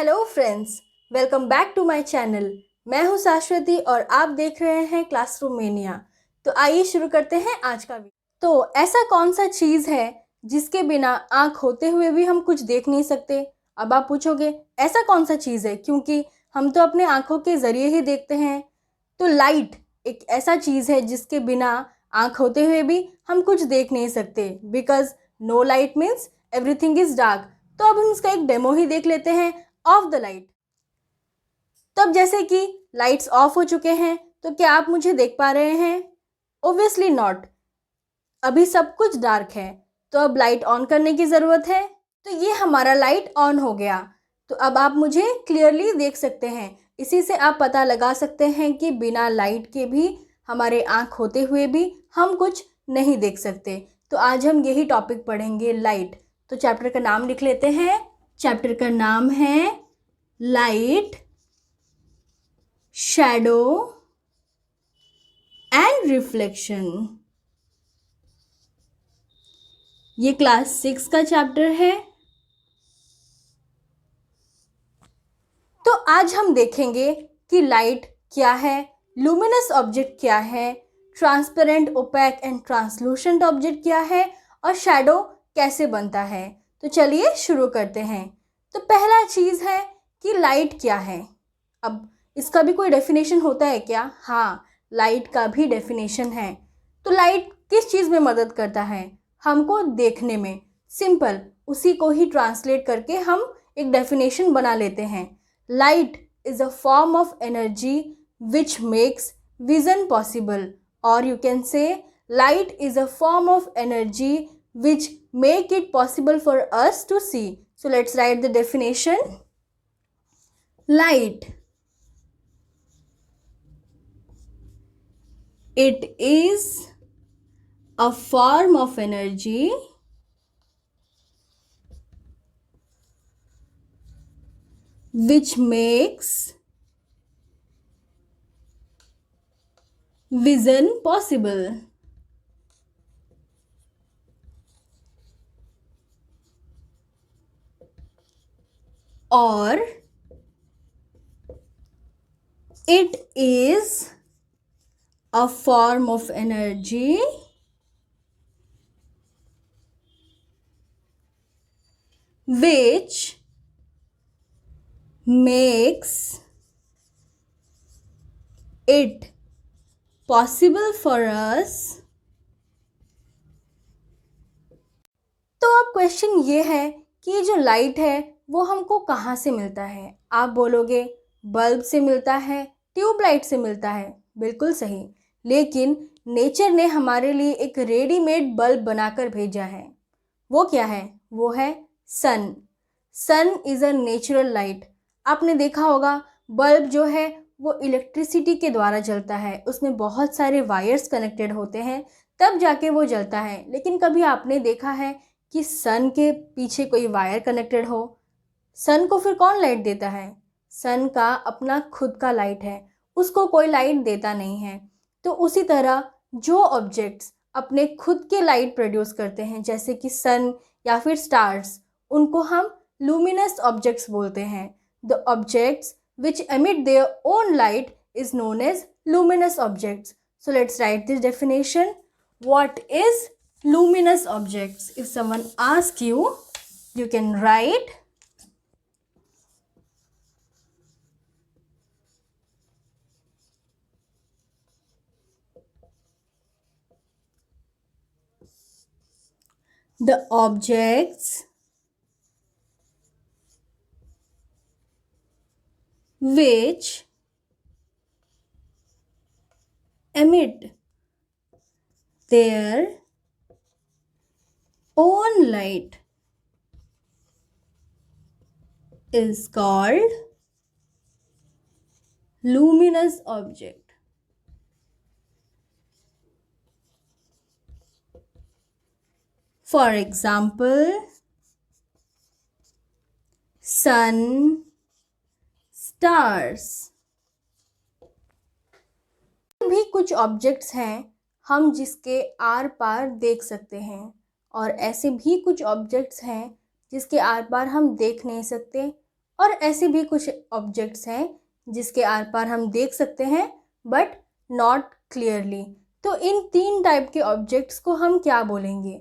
Hello friends, welcome back to my channel. मैं हूं शाश्वती और आप देख रहे हैं क्लासरूम मेनिया। तो आइए शुरू करते हैं आज का वीडियो। तो ऐसा कौन सा चीज़ है जिसके बिना आँख होते हुए भी हम कुछ देख नहीं सकते। अब आप पूछोगे ऐसा कौन सा चीज़ है, क्योंकि हम तो अपने आँखों के ज़रिए ही देखते हैं। तो लाइट एक ऐसा चीज़ है जिसके बिना आँख होते हुए भी हम कुछ देख नहीं सकते, because no light means everything is dark. तो अब हम इसका एक डेमो ही देख लेते हैं ऑफ द लाइट। तब जैसे कि लाइट्स ऑफ हो चुके हैं, तो क्या आप मुझे देख पा रहे हैं? Obviously not. अभी सब कुछ डार्क है, तो अब लाइट ऑन करने की ज़रूरत है। तो ये हमारा लाइट ऑन हो गया। तो अब आप मुझे क्लियरली देख सकते हैं। इसी से आप पता लगा सकते हैं कि बिना लाइट के भी हमारे आँख होते हुए भी हम कुछ नहीं देख सकते। तो आज हम यही टॉपिक पढ़ेंगे, लाइट। तो चैप्टर का नाम लिख लेते हैं। चैप्टर का नाम है लाइट, शैडो एंड रिफ्लेक्शन। ये क्लास 6 का चैप्टर है। तो आज हम देखेंगे कि लाइट क्या है, लुमिनस ऑब्जेक्ट क्या है, transparent, opaque and translucent object क्या है, और शैडो कैसे बनता है। तो चलिए शुरू करते हैं। तो पहला चीज़ है कि लाइट क्या है। अब इसका भी कोई डेफिनेशन होता है क्या? हाँ, लाइट का भी डेफिनेशन है। तो लाइट किस चीज़ में मदद करता है? हमको देखने में। सिंपल, उसी को ही ट्रांसलेट करके हम एक डेफिनेशन बना लेते हैं। Light is a form of energy which makes vision possible, or you can say light is a form of energy which make it possible for us to see. So let's write the definition. Light, it is a form of energy which makes vision possible. Or it is a form of energy which makes it possible for us. तो अब question ये है कि ये जो light है वो हमको कहाँ से मिलता है। आप बोलोगे बल्ब से मिलता है, ट्यूबलाइट से मिलता है। बिल्कुल सही, लेकिन नेचर ने हमारे लिए एक रेडीमेड बल्ब बनाकर भेजा है। वो क्या है? वो है सन। सन इज़ अ नेचुरल लाइट। आपने देखा होगा बल्ब जो है वो इलेक्ट्रिसिटी के द्वारा जलता है। उसमें बहुत सारे वायर्स कनेक्टेड होते हैं, तब जाके वो जलता है। लेकिन कभी आपने देखा है कि सन के पीछे कोई वायर कनेक्टेड हो? सन को फिर कौन लाइट देता है? सन का अपना खुद का लाइट है, उसको कोई लाइट देता नहीं है। तो उसी तरह जो ऑब्जेक्ट्स अपने खुद के लाइट प्रोड्यूस करते हैं, जैसे कि सन या फिर स्टार्स, उनको हम लुमिनस ऑब्जेक्ट्स बोलते हैं। The objects which emit their own light is known as luminous objects. So let's write this definition. What is luminous objects? If someone asks you, you can write the objects which emit their own light is called luminous object. For example, sun, stars. भी कुछ objects हैं हम जिसके are पार देख सकते हैं, और ऐसे भी कुछ ऑब्जेक्ट्स हैं जिसके आर पार हम देख नहीं सकते और ऐसे भी कुछ ऑब्जेक्ट्स हैं जिसके आर पार हम देख सकते हैं बट नॉट क्लियरली। तो इन 3 टाइप के ऑब्जेक्ट्स को हम क्या बोलेंगे?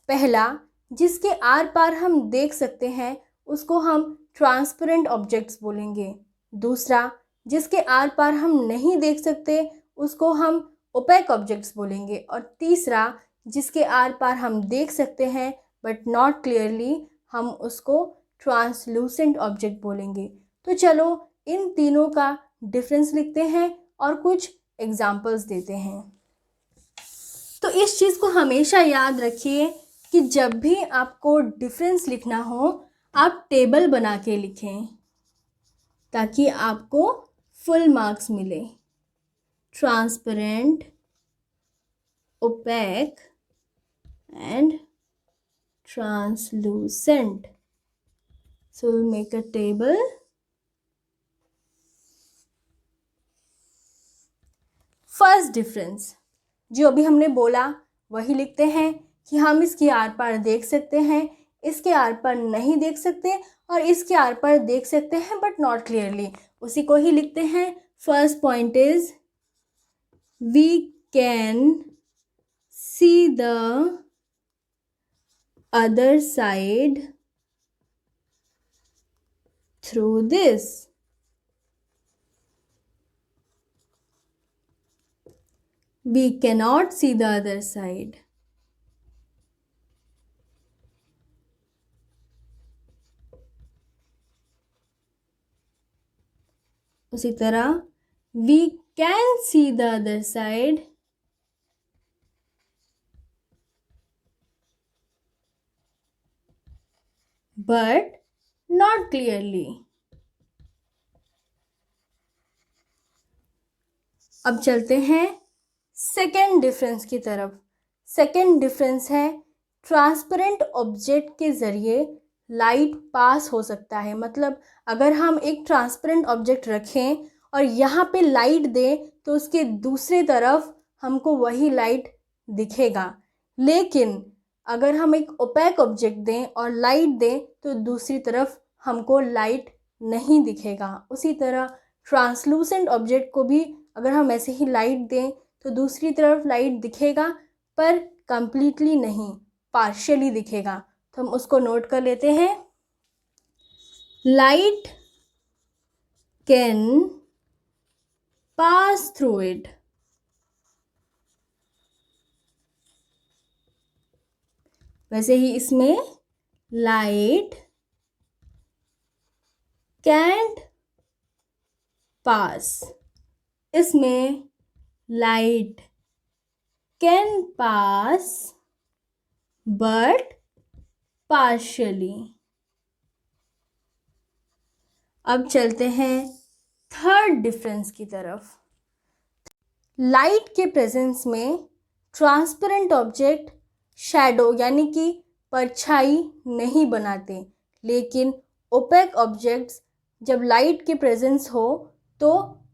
पहला, जिसके आर पार हम देख सकते हैं उसको हम ट्रांसपेरेंट ऑब्जेक्ट्स बोलेंगे। दूसरा, जिसके आर पार हम नहीं देख सकते उसको हम ओपेक ऑब्जेक्ट्स बोलेंगे। और तीसरा, जिसके आर पार हम देख सकते हैं बट नॉट क्लियरली, हम उसको ट्रांसलूसेंट ऑब्जेक्ट बोलेंगे। तो चलो इन तीनों का डिफरेंस लिखते हैं और कुछ एग्जाम्पल्स देते हैं। तो इस चीज़ को हमेशा याद रखिए कि जब भी आपको डिफरेंस लिखना हो आप टेबल बना के लिखें ताकि आपको फुल मार्क्स मिले। Transparent, opaque and translucent. So we'll make a table. First difference जो अभी हमने बोला वही लिखते हैं कि हम इसके आर पार देख सकते हैं, इसके आर पार नहीं देख सकते और इसके आर पार देख सकते हैं बट नॉट क्लियरली। उसी को ही लिखते हैं। First point is we can see the other side through this. We cannot see the other side. उसी तरह we can see the other side but not clearly. अब चलते हैं सेकेंड डिफरेंस की तरफ। सेकेंड डिफरेंस है ट्रांसपेरेंट ऑब्जेक्ट के ज़रिए लाइट पास हो सकता है। मतलब अगर हम एक ट्रांसपेरेंट ऑब्जेक्ट रखें और यहाँ पे लाइट दें तो उसके दूसरी तरफ हमको वही लाइट दिखेगा, लेकिन अगर हम एक ओपेक ऑब्जेक्ट दें और लाइट दें तो दूसरी तरफ हमको लाइट नहीं दिखेगा। उसी तरह ट्रांसलूसेंट ऑब्जेक्ट को भी अगर हम ऐसे ही लाइट दें तो दूसरी तरफ लाइट दिखेगा पर कंप्लीटली नहीं, पार्शियली दिखेगा। तो हम उसको नोट कर लेते हैं। Light can pass through it. वैसे ही इसमें लाइट कैंट पास, इसमें light can pass but partially. अब चलते हैं थर्ड डिफरेंस की तरफ। लाइट के प्रेजेंस में ट्रांसपेरेंट ऑब्जेक्ट शैडो यानी कि परछाई नहीं बनाते, लेकिन ओपेक ऑब्जेक्ट्स जब लाइट के प्रेजेंस हो तो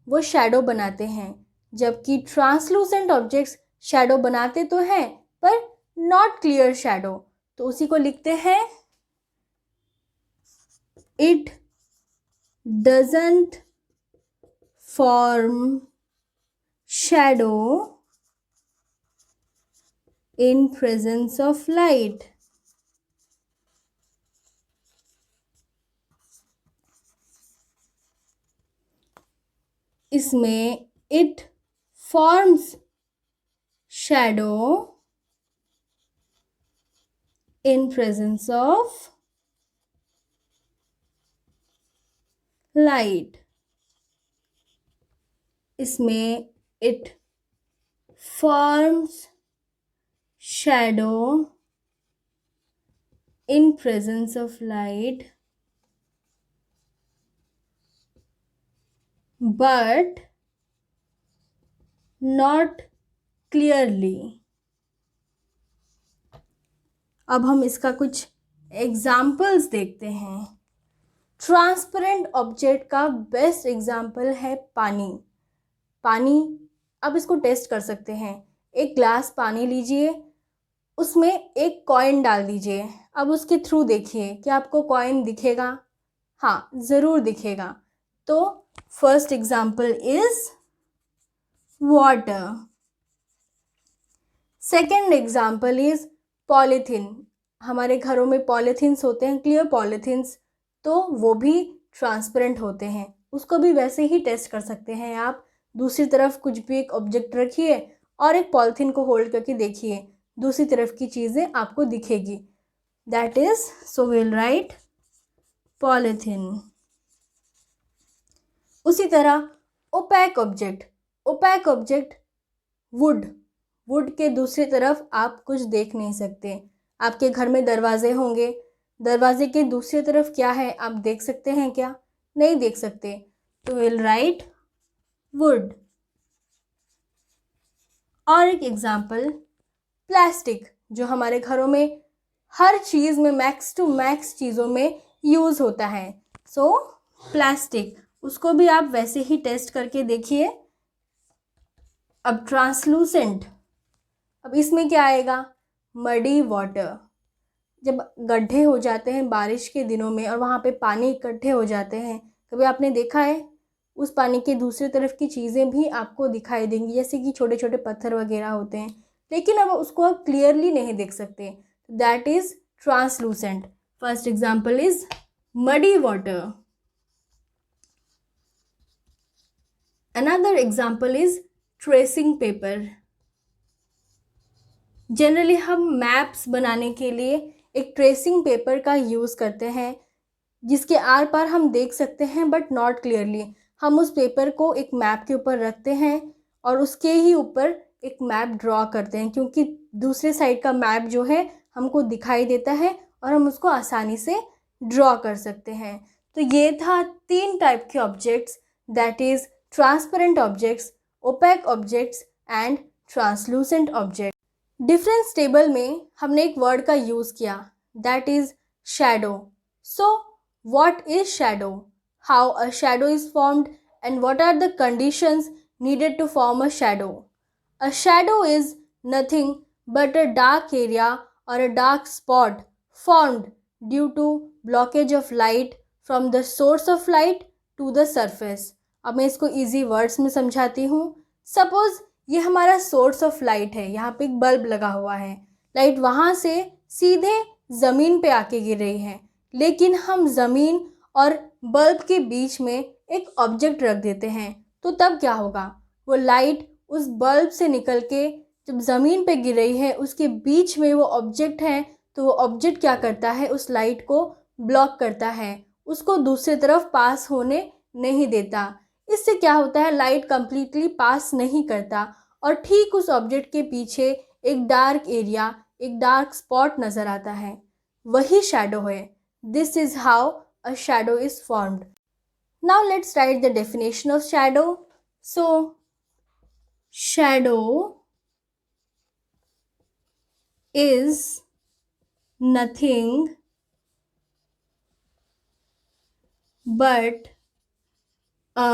वो शैडो बनाते हैं, जबकि ट्रांसलूसेंट ऑब्जेक्ट्स शैडो बनाते तो हैं पर नॉट क्लियर शैडो। तो उसी को लिखते हैं it doesn't form shadow in presence of light. इसमें it forms shadow in presence of light. इसमें it forms shadow in presence of light but not clearly. अब हम इसका कुछ एग्जाम्पल्स देखते हैं। ट्रांसपेरेंट ऑब्जेक्ट का बेस्ट एग्जाम्पल है पानी। पानी, अब इसको टेस्ट कर सकते हैं। एक ग्लास पानी लीजिए, उसमें एक कॉइन डाल दीजिए। अब उसके थ्रू देखिए कि आपको कॉइन दिखेगा। हाँ, ज़रूर दिखेगा। तो first example is water. Second example is polythene. हमारे घरों में पॉलीथीन्स होते हैं, क्लियर पॉलीथीन्स, तो वो भी ट्रांसपेरेंट होते हैं। उसको भी वैसे ही टेस्ट कर सकते हैं आप। दूसरी तरफ कुछ भी एक ऑब्जेक्ट रखिए और एक पॉलीथीन को होल्ड करके देखिए, दूसरी तरफ की चीज़ें आपको दिखेगी। That is, so will write polythene. उसी तरह opaque object, opaque object wood, wood के दूसरी तरफ आप कुछ देख नहीं सकते। आपके घर में दरवाजे होंगे, दरवाजे के दूसरी तरफ क्या है आप देख सकते हैं क्या? नहीं देख सकते, तो विल राइट वुड। और एक एग्जाम्पल प्लास्टिक, जो हमारे घरों में हर चीज़ में मैक्स टू मैक्स चीज़ों में यूज़ होता है। सो प्लास्टिक, उसको भी आप वैसे ही टेस्ट करके देखिए। अब ट्रांसलूसेंट, अब इसमें क्या आएगा? Muddy water. जब गड्ढे हो जाते हैं बारिश के दिनों में और वहाँ पे पानी इकट्ठे हो जाते हैं, कभी आपने देखा है? उस पानी के दूसरी तरफ की चीज़ें भी आपको दिखाई देंगी, जैसे कि छोटे छोटे पत्थर वगैरह होते हैं, लेकिन अब उसको आप क्लियरली नहीं देख सकते। That is translucent. First example is muddy water. Another example is tracing paper. Generally हम मैप्स बनाने के लिए एक ट्रेसिंग पेपर का यूज़ करते हैं, जिसके आर पार हम देख सकते हैं बट नॉट क्लियरली। हम उस पेपर को एक मैप के ऊपर रखते हैं और उसके ही ऊपर एक मैप ड्रॉ करते हैं, क्योंकि दूसरे साइड का मैप जो है हमको दिखाई देता है और हम उसको आसानी से ड्रॉ कर सकते हैं। तो ये था 3 टाइप के objects, that is transparent objects, opaque objects and translucent object. Difference table में हमने एक वर्ड का यूज़ किया, that is shadow. So what is shadow, how a shadow is formed, and what are the conditions needed to form a shadow? A shadow is nothing but a dark area or a dark spot formed due to blockage of light from the source of light to the surface. अब मैं इसको easy words में समझाती हूँ। Suppose ये हमारा source of light है, यहाँ पे एक बल्ब लगा हुआ है, लाइट वहाँ से सीधे ज़मीन पे आके गिर रही है, लेकिन हम ज़मीन और बल्ब के बीच में एक ऑब्जेक्ट रख देते हैं, तो तब क्या होगा? वो लाइट उस बल्ब से निकल के जब ज़मीन पे गिर रही है, उसके बीच में वो ऑब्जेक्ट है, तो वो ऑब्जेक्ट क्या करता है? उस लाइट को ब्लॉक करता है, उसको दूसरी तरफ पास होने नहीं देता। इससे क्या होता है? लाइट कंप्लीटली पास नहीं करता और ठीक उस ऑब्जेक्ट के पीछे एक डार्क एरिया, एक डार्क स्पॉट नज़र आता है, वही शैडो है। This is how a shadow is formed. Now let's write the definition of shadow. So, shadow is nothing but a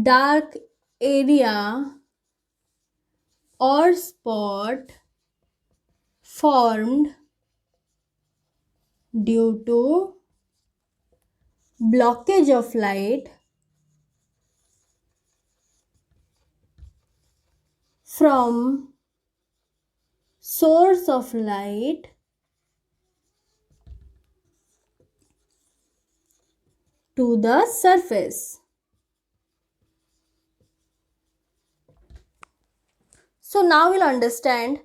dark area or spot formed due to blockage of light from source of light to the surface. So now we'll understand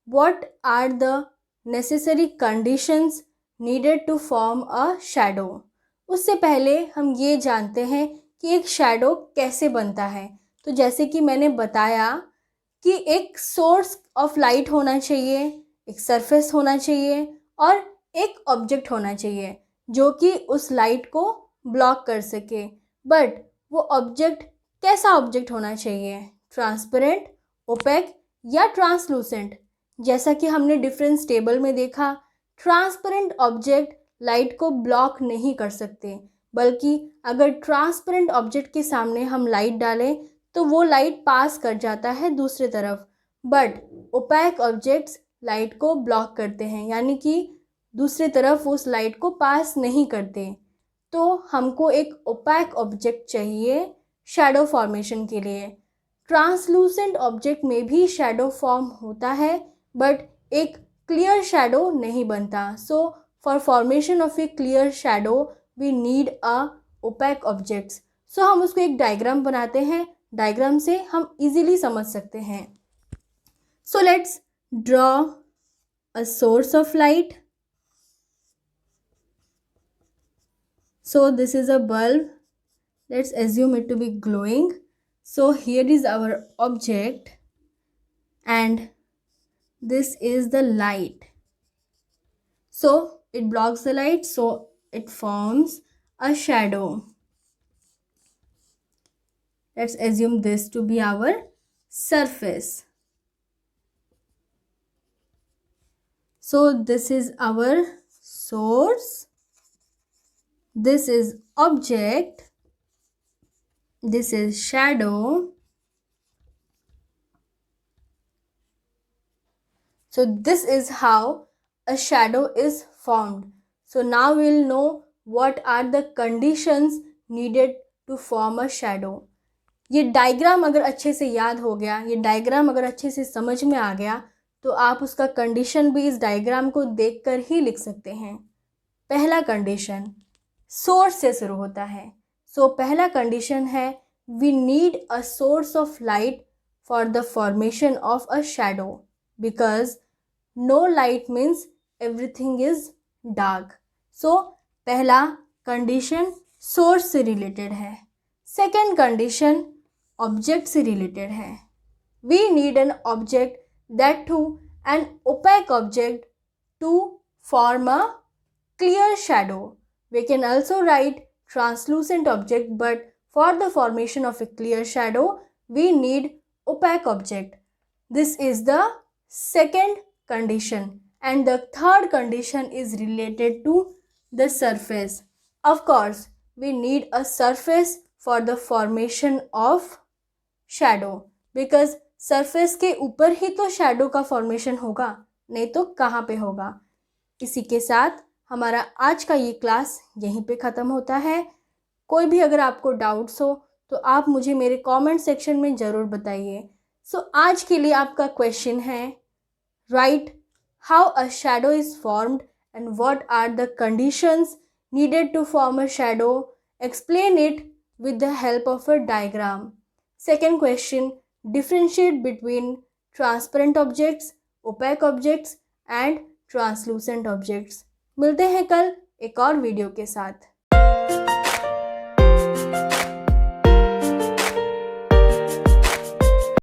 what are the necessary conditions needed to form a shadow. उससे पहले हम ये जानते हैं कि एक shadow कैसे बनता है। तो जैसे कि मैंने बताया कि एक सोर्स ऑफ लाइट होना चाहिए, एक सरफेस होना चाहिए और एक ऑब्जेक्ट होना चाहिए जो कि उस लाइट को ब्लॉक कर सके। बट वो ऑब्जेक्ट कैसा ऑब्जेक्ट होना चाहिए? ट्रांसपेरेंट, ओपेक या ट्रांसलूसेंट? जैसा कि हमने डिफरेंस टेबल में देखा, ट्रांसपेरेंट ऑब्जेक्ट लाइट को ब्लॉक नहीं कर सकते, बल्कि अगर ट्रांसपेरेंट ऑब्जेक्ट के सामने हम लाइट डालें तो वो लाइट पास कर जाता है दूसरी तरफ। बट ओपैक ऑब्जेक्ट्स लाइट को ब्लॉक करते हैं, यानी कि दूसरी तरफ उस लाइट को पास नहीं करते। तो हमको एक ओपैक ऑब्जेक्ट चाहिए शैडो फॉर्मेशन के लिए। ट्रांसलूसेंट ऑब्जेक्ट में भी शैडो फॉर्म होता है बट एक क्लियर शैडो नहीं बनता। So for formation of a clear shadow we need a opaque objects. So हम उसको एक डायग्राम बनाते हैं, डायग्राम से हम इजीली समझ सकते हैं। So let's draw a source of light. So this is a bulb. Let's assume it to be glowing. So here is our object and this is the light. So it blocks the light, so it forms a shadow. Let's assume this to be our surface. So this is our source. This is object. This is shadow. So this is how a shadow is formed. So now we'll know what are the conditions needed to form a shadow. ये diagram अगर अच्छे से याद हो गया, ये diagram अगर अच्छे से समझ में आ गया, तो आप उसका कंडीशन भी इस डायग्राम को देखकर ही लिख सकते हैं। पहला कंडीशन सोर्स से शुरू होता है। सो पहला कंडीशन है we need a source of light for the formation of a shadow because no light means everything is dark. So पहला कंडीशन सोर्स से रिलेटेड है। सेकेंड कंडीशन ऑब्जेक्ट से रिलेटेड है। We need an object that to an opaque object to form a clear shadow. We can also write translucent object, but for the formation of a clear shadow, we need opaque object. This is the second condition. And the third condition is related to the surface. Of course, we need a surface for the formation of shadow. Because surface के ऊपर ही तो shadow का formation होगा, नहीं तो कहाँ पे होगा। इसी के साथ हमारा आज का ये क्लास यहीं पे ख़त्म होता है। कोई भी अगर आपको डाउट्स हो तो आप मुझे मेरे कमेंट सेक्शन में ज़रूर बताइए। सो आज के लिए आपका क्वेश्चन है right how a shadow is formed and what are the conditions needed to form a shadow, explain it with the help of a diagram. Second question differentiate between transparent objects, opaque objects and translucent objects. मिलते हैं कल एक और video के साथ।